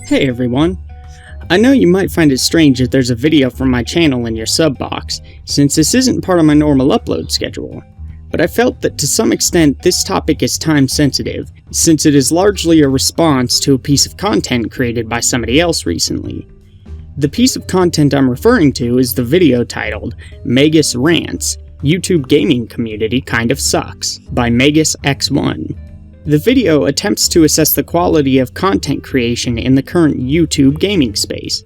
Hey everyone! I know you might find it strange that there's a video from my channel in your sub box, since this isn't part of my normal upload schedule, but I felt that to some extent this topic is time sensitive, since it is largely a response to a piece of content created by somebody else recently. The piece of content I'm referring to is the video titled Magus Rants, YouTube Gaming Community Kind of Sucks by Magus X1. The video attempts to assess the quality of content creation in the current YouTube gaming space.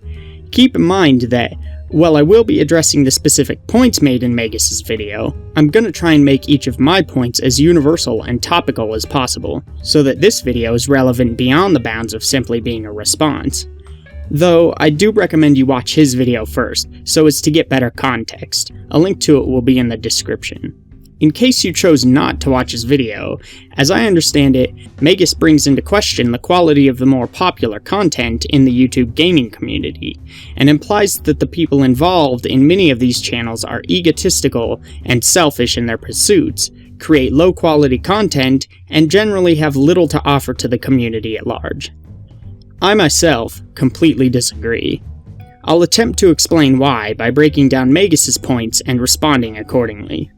Keep in mind that, while I will be addressing the specific points made in Magus's video, I'm gonna try and make each of my points as universal and topical as possible, so that this video is relevant beyond the bounds of simply being a response. Though, I do recommend you watch his video first, so as to get better context. A link to it will be in the description. In case you chose not to watch his video, as I understand it, Magus brings into question the quality of the more popular content in the YouTube gaming community, and implies that the people involved in many of these channels are egotistical and selfish in their pursuits, create low-quality content, and generally have little to offer to the community at large. I myself completely disagree. I'll attempt to explain why by breaking down Magus's points and responding accordingly.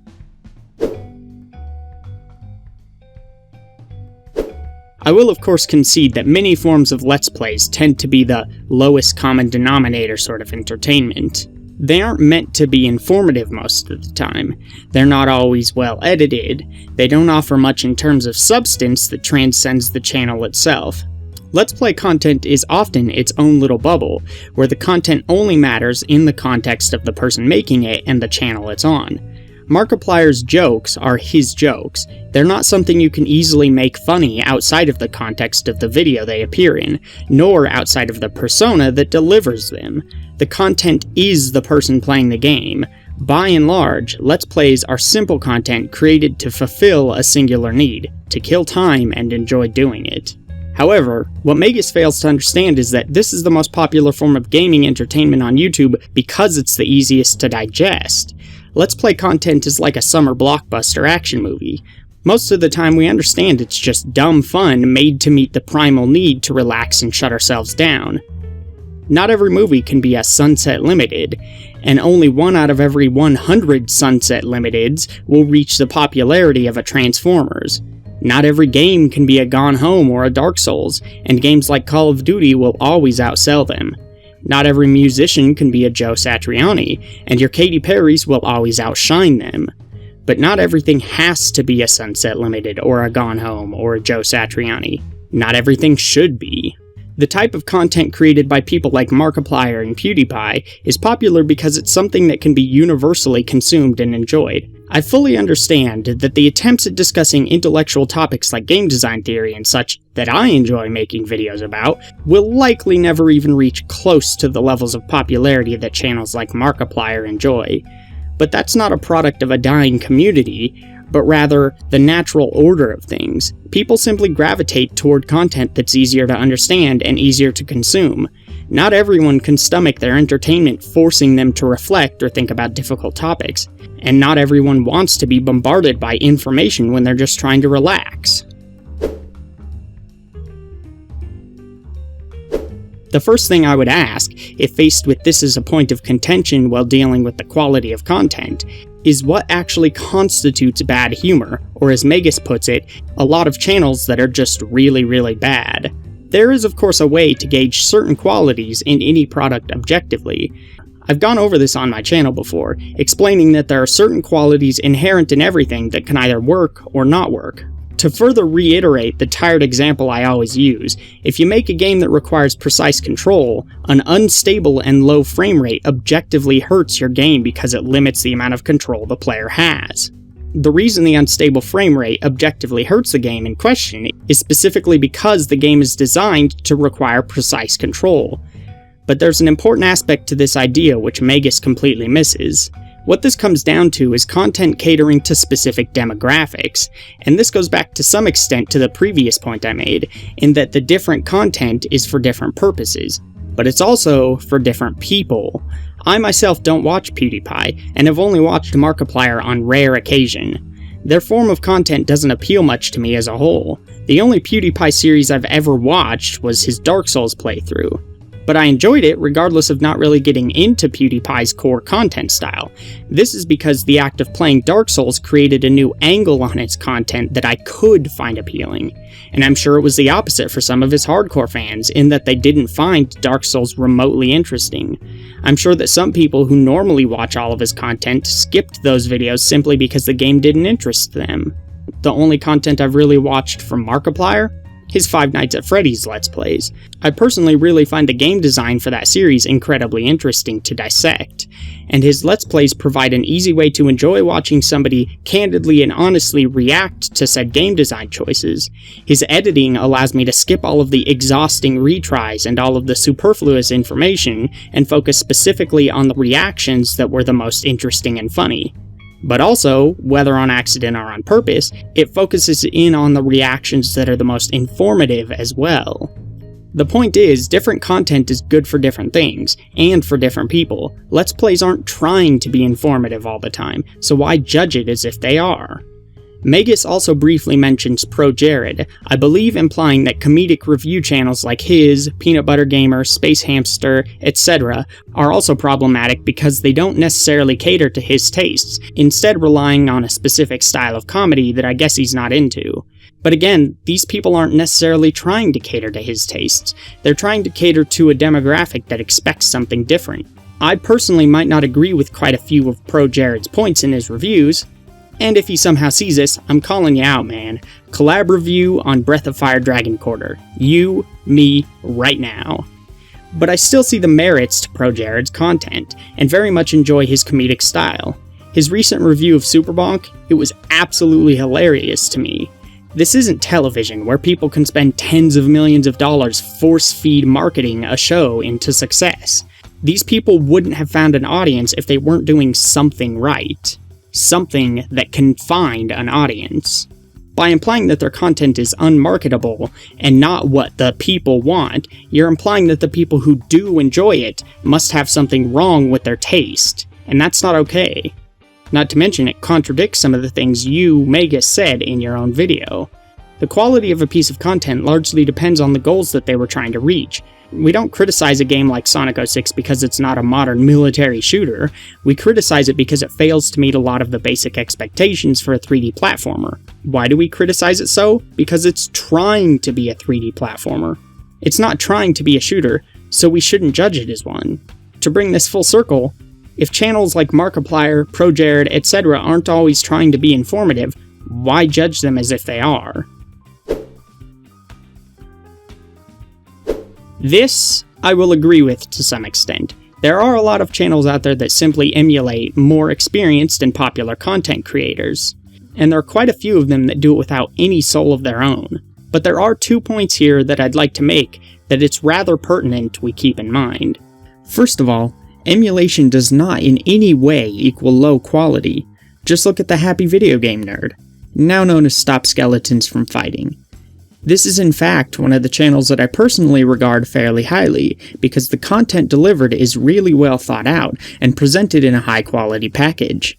I will of course concede that many forms of Let's Plays tend to be the lowest common denominator sort of entertainment. They aren't meant to be informative most of the time, they're not always well edited, they don't offer much in terms of substance that transcends the channel itself. Let's Play content is often its own little bubble, where the content only matters in the context of the person making it and the channel it's on. Markiplier's jokes are his jokes. They're not something you can easily make funny outside of the context of the video they appear in, nor outside of the persona that delivers them. The content is the person playing the game. By and large, Let's Plays are simple content created to fulfill a singular need, to kill time and enjoy doing it. However, what Magus fails to understand is that this is the most popular form of gaming entertainment on YouTube because it's the easiest to digest. Let's Play content is like a summer blockbuster action movie. Most of the time we understand it's just dumb fun made to meet the primal need to relax and shut ourselves down. Not every movie can be a Sunset Limited, and only 1 out of every 100 Sunset Limiteds will reach the popularity of a Transformers. Not every game can be a Gone Home or a Dark Souls, and games like Call of Duty will always outsell them. Not every musician can be a Joe Satriani, and your Katy Perrys will always outshine them. But not everything has to be a Sunset Limited or a Gone Home or a Joe Satriani. Not everything should be. The type of content created by people like Markiplier and PewDiePie is popular because it's something that can be universally consumed and enjoyed. I fully understand that the attempts at discussing intellectual topics like game design theory and such that I enjoy making videos about will likely never even reach close to the levels of popularity that channels like Markiplier enjoy. But that's not a product of a dying community, but rather the natural order of things. People simply gravitate toward content that's easier to understand and easier to consume. Not everyone can stomach their entertainment forcing them to reflect or think about difficult topics, and not everyone wants to be bombarded by information when they're just trying to relax. The first thing I would ask, if faced with this as a point of contention while dealing with the quality of content, is what actually constitutes bad humor, or as Magus puts it, a lot of channels that are just really bad. There is of course a way to gauge certain qualities in any product objectively. I've gone over this on my channel before, explaining that there are certain qualities inherent in everything that can either work or not work. To further reiterate the tired example I always use, if you make a game that requires precise control, an unstable and low frame rate objectively hurts your game because it limits the amount of control the player has. The reason the unstable frame rate objectively hurts the game in question is specifically because the game is designed to require precise control. But there's an important aspect to this idea which Magus completely misses. What this comes down to is content catering to specific demographics, and this goes back to some extent to the previous point I made, in that the different content is for different purposes, but it's also for different people. I myself don't watch PewDiePie, and have only watched Markiplier on rare occasion. Their form of content doesn't appeal much to me as a whole. The only PewDiePie series I've ever watched was his Dark Souls playthrough. But I enjoyed it regardless of not really getting into PewDiePie's core content style. This is because the act of playing Dark Souls created a new angle on its content that I could find appealing. And I'm sure it was the opposite for some of his hardcore fans, in that they didn't find Dark Souls remotely interesting. I'm sure that some people who normally watch all of his content skipped those videos simply because the game didn't interest them. The only content I've really watched from Markiplier? His Five Nights at Freddy's Let's Plays. I personally really find the game design for that series incredibly interesting to dissect, and his Let's Plays provide an easy way to enjoy watching somebody candidly and honestly react to said game design choices. His editing allows me to skip all of the exhausting retries and all of the superfluous information and focus specifically on the reactions that were the most interesting and funny. But also, whether on accident or on purpose, it focuses in on the reactions that are the most informative as well. The point is, different content is good for different things, and for different people. Let's Plays aren't trying to be informative all the time, so why judge it as if they are? Magus also briefly mentions Pro Jared, I believe implying that comedic review channels like his, Peanut Butter Gamer, Space Hamster, etc. are also problematic because they don't necessarily cater to his tastes, instead relying on a specific style of comedy that I guess he's not into. But again, these people aren't necessarily trying to cater to his tastes, they're trying to cater to a demographic that expects something different. I personally might not agree with quite a few of Pro Jared's points in his reviews, and if he somehow sees this, I'm calling you out, man. Collab review on Breath of Fire Dragon Quarter. You, me, right now. But I still see the merits to Pro Jared's content, and very much enjoy his comedic style. His recent review of Superbonk, it was absolutely hilarious to me. This isn't television, where people can spend tens of millions of dollars force-feed marketing a show into success. These people wouldn't have found an audience if they weren't doing something right. Something that can find an audience. By implying that their content is unmarketable and not what the people want, you're implying that the people who do enjoy it must have something wrong with their taste, and that's not okay. Not to mention it contradicts some of the things you, Magus, said in your own video. The quality of a piece of content largely depends on the goals that they were trying to reach. We don't criticize a game like Sonic 06 because it's not a modern military shooter. We criticize it because it fails to meet a lot of the basic expectations for a 3D platformer. Why do we criticize it so? Because it's trying to be a 3D platformer. It's not trying to be a shooter, so we shouldn't judge it as one. To bring this full circle, if channels like Markiplier, Pro Jared, etc. aren't always trying to be informative, why judge them as if they are? This, I will agree with to some extent. There are a lot of channels out there that simply emulate more experienced and popular content creators, and there are quite a few of them that do it without any soul of their own. But there are 2 points here that I'd like to make that it's rather pertinent we keep in mind. First of all, emulation does not in any way equal low quality. Just look at the Happy Video Game Nerd, now known as Stop Skeletons from Fighting. This is in fact one of the channels that I personally regard fairly highly, because the content delivered is really well thought out and presented in a high quality package.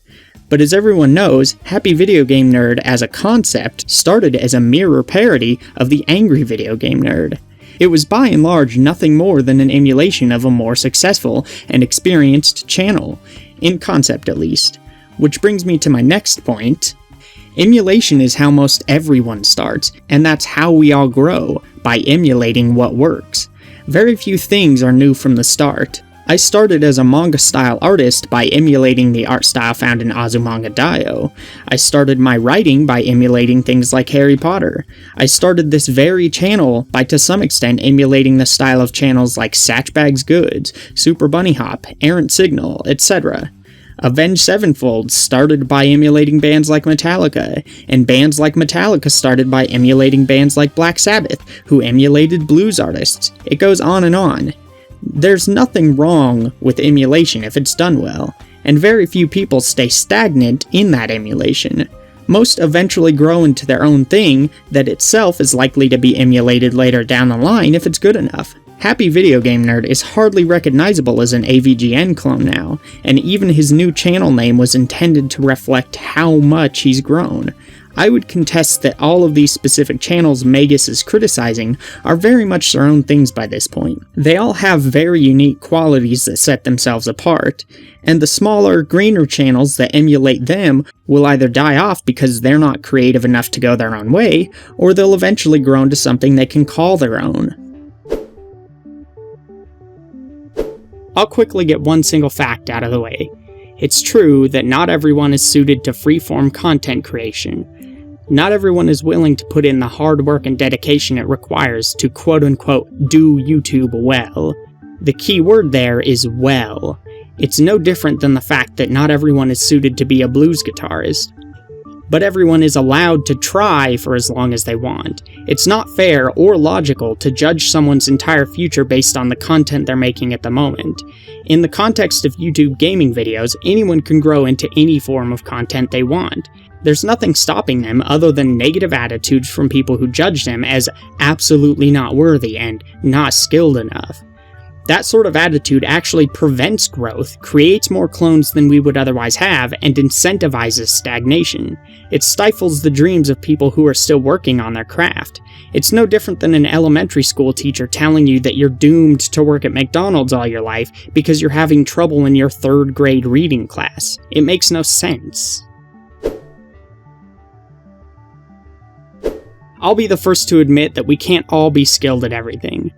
But as everyone knows, Happy Video Game Nerd as a concept started as a mirror parody of the Angry Video Game Nerd. It was by and large nothing more than an emulation of a more successful and experienced channel, in concept at least. Which brings me to my next point. Emulation is how most everyone starts, and that's how we all grow, by emulating what works. Very few things are new from the start. I started as a manga-style artist by emulating the art style found in Azumanga Daioh. I started my writing by emulating things like Harry Potter. I started this very channel by to some extent emulating the style of channels like Satchbags Goods, Super Bunny Hop, Errant Signal, etc. Avenged Sevenfold started by emulating bands like Metallica, and bands like Metallica started by emulating bands like Black Sabbath, who emulated blues artists. It goes on and on. There's nothing wrong with emulation if it's done well, and very few people stay stagnant in that emulation. Most eventually grow into their own thing that itself is likely to be emulated later down the line if it's good enough. Happy Video Game Nerd is hardly recognizable as an AVGN clone now, and even his new channel name was intended to reflect how much he's grown. I would contest that all of these specific channels Magus is criticizing are very much their own things by this point. They all have very unique qualities that set themselves apart, and the smaller, greener channels that emulate them will either die off because they're not creative enough to go their own way, or they'll eventually grow into something they can call their own. I'll quickly get one single fact out of the way. It's true that not everyone is suited to freeform content creation. Not everyone is willing to put in the hard work and dedication it requires to quote-unquote do YouTube well. The key word there is well. It's no different than the fact that not everyone is suited to be a blues guitarist. But everyone is allowed to try for as long as they want. It's not fair or logical to judge someone's entire future based on the content they're making at the moment. In the context of YouTube gaming videos, anyone can grow into any form of content they want. There's nothing stopping them other than negative attitudes from people who judge them as absolutely not worthy and not skilled enough. That sort of attitude actually prevents growth, creates more clones than we would otherwise have, and incentivizes stagnation. It stifles the dreams of people who are still working on their craft. It's no different than an elementary school teacher telling you that you're doomed to work at McDonald's all your life because you're having trouble in your 3rd grade reading class. It makes no sense. I'll be the first to admit that we can't all be skilled at everything.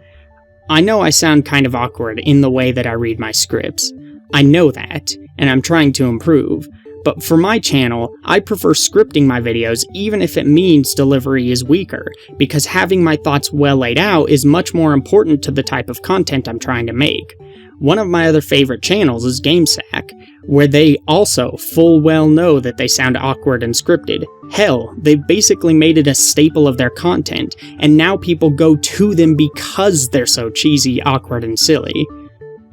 I know I sound kind of awkward in the way that I read my scripts. I know that, and I'm trying to improve. But for my channel, I prefer scripting my videos even if it means delivery is weaker, because having my thoughts well laid out is much more important to the type of content I'm trying to make. One of my other favorite channels is GameSack, where they also full well know that they sound awkward and scripted. Hell, they've basically made it a staple of their content, and now people go to them because they're so cheesy, awkward, and silly.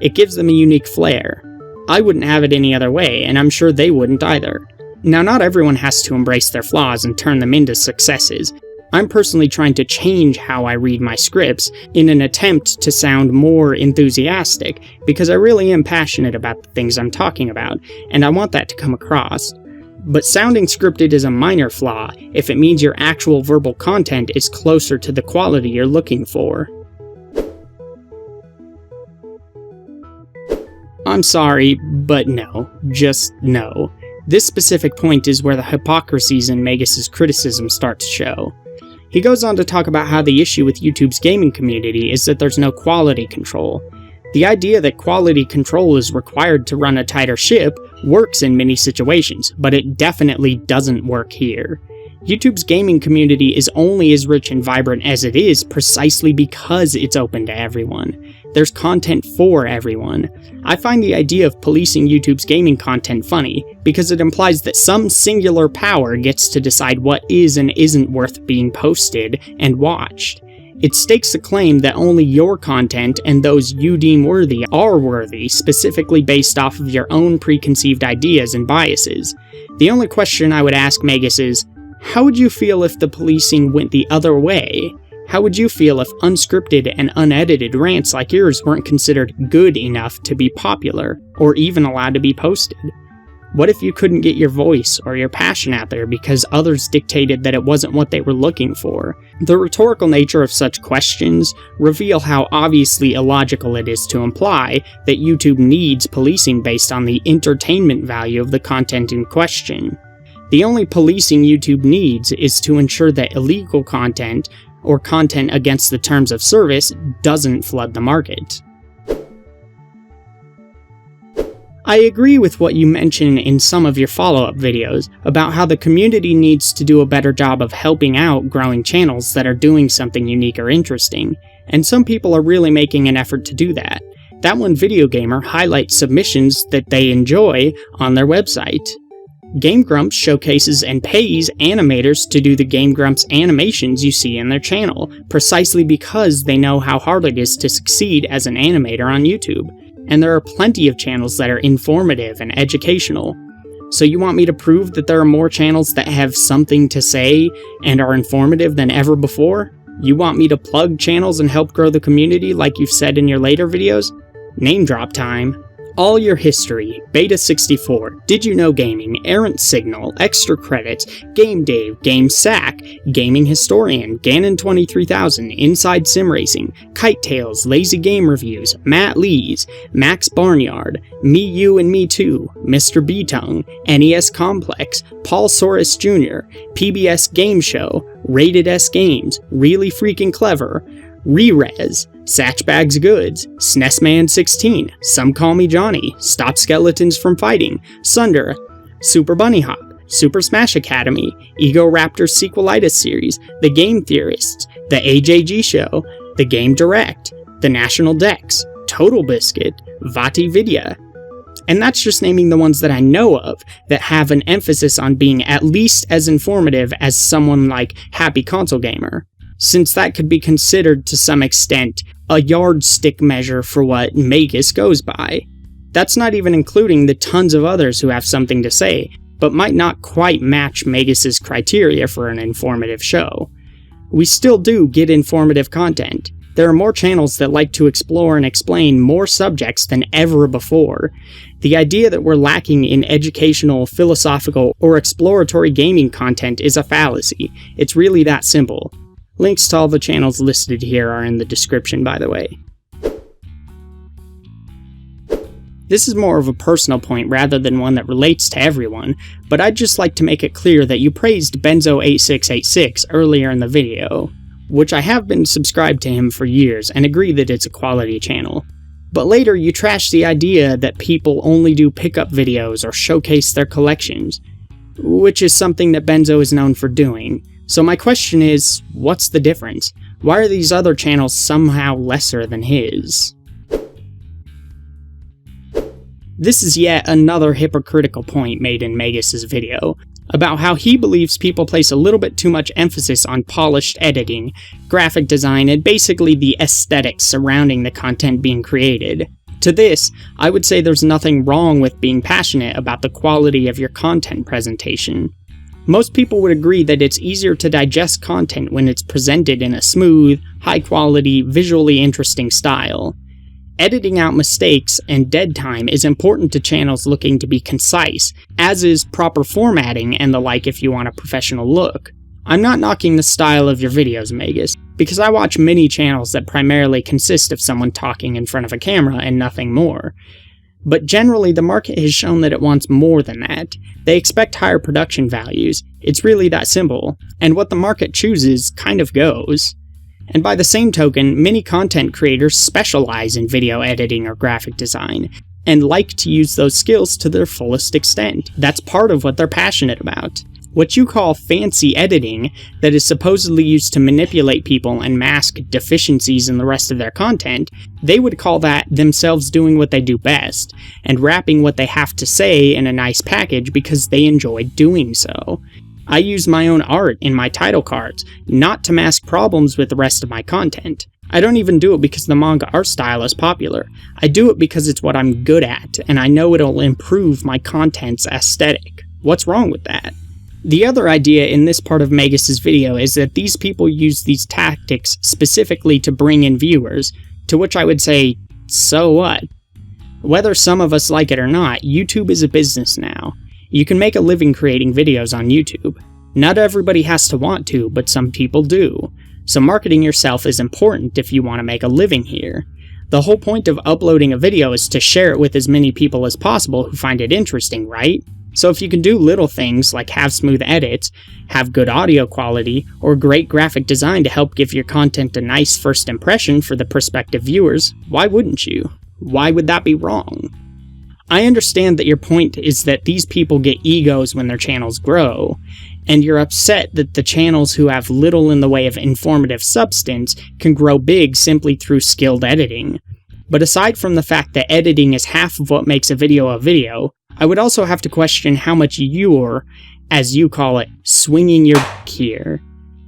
It gives them a unique flair. I wouldn't have it any other way, and I'm sure they wouldn't either. Now, not everyone has to embrace their flaws and turn them into successes. I'm personally trying to change how I read my scripts in an attempt to sound more enthusiastic, because I really am passionate about the things I'm talking about, and I want that to come across. But sounding scripted is a minor flaw if it means your actual verbal content is closer to the quality you're looking for. I'm sorry, but no. Just no. This specific point is where the hypocrisies in Magus's criticism start to show. He goes on to talk about how the issue with YouTube's gaming community is that there's no quality control. The idea that quality control is required to run a tighter ship works in many situations, but it definitely doesn't work here. YouTube's gaming community is only as rich and vibrant as it is precisely because it's open to everyone. There's content for everyone. I find the idea of policing YouTube's gaming content funny, because it implies that some singular power gets to decide what is and isn't worth being posted and watched. It stakes the claim that only your content and those you deem worthy are worthy, specifically based off of your own preconceived ideas and biases. The only question I would ask Magus is, how would you feel if the policing went the other way? How would you feel if unscripted and unedited rants like yours weren't considered good enough to be popular, or even allowed to be posted? What if you couldn't get your voice or your passion out there because others dictated that it wasn't what they were looking for? The rhetorical nature of such questions reveal how obviously illogical it is to imply that YouTube needs policing based on the entertainment value of the content in question. The only policing YouTube needs is to ensure that illegal content, or content against the terms of service, doesn't flood the market. I agree with what you mention in some of your follow-up videos about how the community needs to do a better job of helping out growing channels that are doing something unique or interesting, and some people are really making an effort to do that. That One Video Gamer highlights submissions that they enjoy on their website. Game Grumps showcases and pays animators to do the Game Grumps animations you see in their channel, precisely because they know how hard it is to succeed as an animator on YouTube. And there are plenty of channels that are informative and educational. So you want me to prove that there are more channels that have something to say and are informative than ever before? You want me to plug channels and help grow the community like you've said in your later videos? Name drop time. All Your History, Beta 64, Did You Know Gaming, Errant Signal, Extra Credits, Game Dave, Game Sack, Gaming Historian, Ganon 23000, Inside Sim Racing, Kite Tales, Lazy Game Reviews, Matt Lees, Max Barnyard, Me, You, and Me Too, Mr. B-Tongue, NES Complex, Paul Soros Jr., PBS Game Show, Rated S Games, Really Freaking Clever, Re-Rez, Satchbags Goods, SNESman 16, Some Call Me Johnny, Stop Skeletons from Fighting, Sunder, Super Bunny Hop, Super Smash Academy, Ego Raptors Sequelitis Series, The Game Theorists, The AJG Show, The Game Direct, The National Dex, Total Biscuit, Vati Vidya. And that's just naming the ones that I know of that have an emphasis on being at least as informative as someone like Happy Console Gamer, since that could be considered to some extent a yardstick measure for what Magus goes by. That's not even including the tons of others who have something to say, but might not quite match Magus's criteria for an informative show. We still do get informative content. There are more channels that like to explore and explain more subjects than ever before. The idea that we're lacking in educational, philosophical, or exploratory gaming content is a fallacy. It's really that simple. Links to all the channels listed here are in the description, by the way. This is more of a personal point rather than one that relates to everyone, but I'd just like to make it clear that you praised Benzo8686 earlier in the video, which I have been subscribed to him for years and agree that it's a quality channel. But later you trashed the idea that people only do pickup videos or showcase their collections, which is something that Benzo is known for doing. So my question is, what's the difference? Why are these other channels somehow lesser than his? This is yet another hypocritical point made in Magus's video, about how he believes people place a little bit too much emphasis on polished editing, graphic design, and basically the aesthetics surrounding the content being created. To this, I would say there's nothing wrong with being passionate about the quality of your content presentation. Most people would agree that it's easier to digest content when it's presented in a smooth, high-quality, visually interesting style. Editing out mistakes and dead time is important to channels looking to be concise, as is proper formatting and the like if you want a professional look. I'm not knocking the style of your videos, Magus, because I watch many channels that primarily consist of someone talking in front of a camera and nothing more. But generally, the market has shown that it wants more than that. They expect higher production values. It's really that simple, and what the market chooses kind of goes. And by the same token, many content creators specialize in video editing or graphic design, and like to use those skills to their fullest extent. That's part of what they're passionate about. What you call fancy editing, that is supposedly used to manipulate people and mask deficiencies in the rest of their content, they would call that themselves doing what they do best, and wrapping what they have to say in a nice package because they enjoy doing so. I use my own art in my title cards, not to mask problems with the rest of my content. I don't even do it because the manga art style is popular. I do it because it's what I'm good at, and I know it'll improve my content's aesthetic. What's wrong with that? The other idea in this part of Magus's video is that these people use these tactics specifically to bring in viewers, to which I would say, so what? Whether some of us like it or not, YouTube is a business now. You can make a living creating videos on YouTube. Not everybody has to want to, but some people do. So marketing yourself is important if you want to make a living here. The whole point of uploading a video is to share it with as many people as possible who find it interesting, right? So if you can do little things like have smooth edits, have good audio quality, or great graphic design to help give your content a nice first impression for the prospective viewers, why wouldn't you? Why would that be wrong? I understand that your point is that these people get egos when their channels grow, and you're upset that the channels who have little in the way of informative substance can grow big simply through skilled editing. But aside from the fact that editing is half of what makes a video, I would also have to question how much you're, as you call it, swinging your here.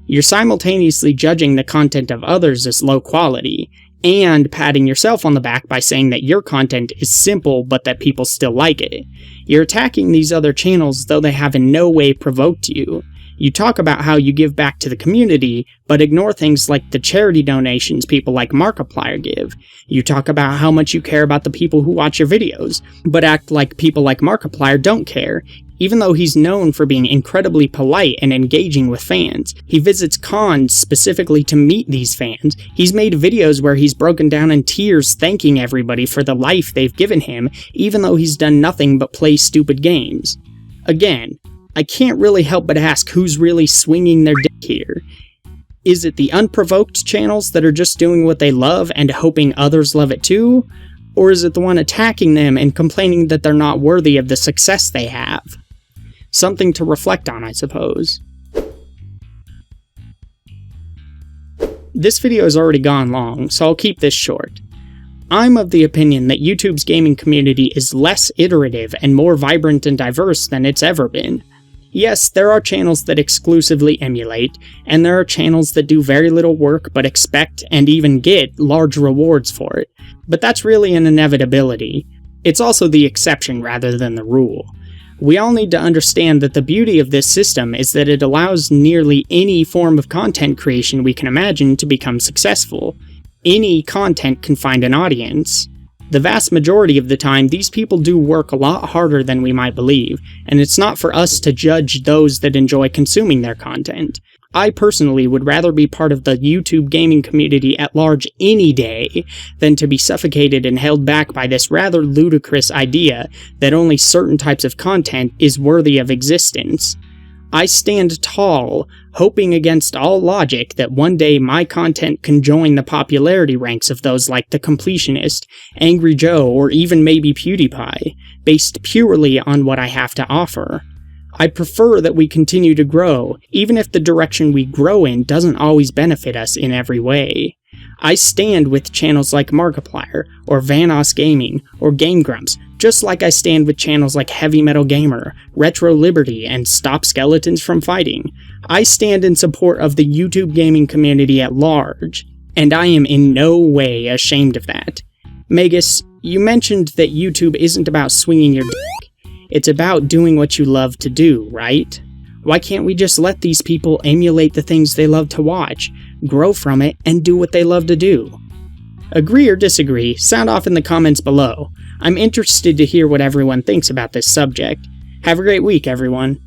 You're simultaneously judging the content of others as low quality, and patting yourself on the back by saying that your content is simple but that people still like it. You're attacking these other channels though they have in no way provoked you. You talk about how you give back to the community, but ignore things like the charity donations people like Markiplier give. You talk about how much you care about the people who watch your videos, but act like people like Markiplier don't care. Even though he's known for being incredibly polite and engaging with fans, he visits cons specifically to meet these fans. He's made videos where he's broken down in tears thanking everybody for the life they've given him, even though he's done nothing but play stupid games. Again, I can't really help but ask who's really swinging their dick here. Is it the unprovoked channels that are just doing what they love and hoping others love it too? Or is it the one attacking them and complaining that they're not worthy of the success they have? Something to reflect on, I suppose. This video has already gone long, so I'll keep this short. I'm of the opinion that YouTube's gaming community is less iterative and more vibrant and diverse than it's ever been. Yes, there are channels that exclusively emulate, and there are channels that do very little work but expect and even get large rewards for it, but that's really an inevitability. It's also the exception rather than the rule. We all need to understand that the beauty of this system is that it allows nearly any form of content creation we can imagine to become successful. Any content can find an audience. The vast majority of the time, these people do work a lot harder than we might believe, and it's not for us to judge those that enjoy consuming their content. I personally would rather be part of the YouTube gaming community at large any day than to be suffocated and held back by this rather ludicrous idea that only certain types of content is worthy of existence. I stand tall, hoping against all logic that one day my content can join the popularity ranks of those like The Completionist, Angry Joe, or even maybe PewDiePie, based purely on what I have to offer. I prefer that we continue to grow, even if the direction we grow in doesn't always benefit us in every way. I stand with channels like Markiplier, or Vanoss Gaming, or Game Grumps, just like I stand with channels like Heavy Metal Gamer, Retro Liberty, and Stop Skeletons from Fighting. I stand in support of the YouTube gaming community at large, and I am in no way ashamed of that. Magus, you mentioned that YouTube isn't about swinging your dick. It's about doing what you love to do, right? Why can't we just let these people emulate the things they love to watch, grow from it, and do what they love to do? Agree or disagree, sound off in the comments below. I'm interested to hear what everyone thinks about this subject. Have a great week, everyone.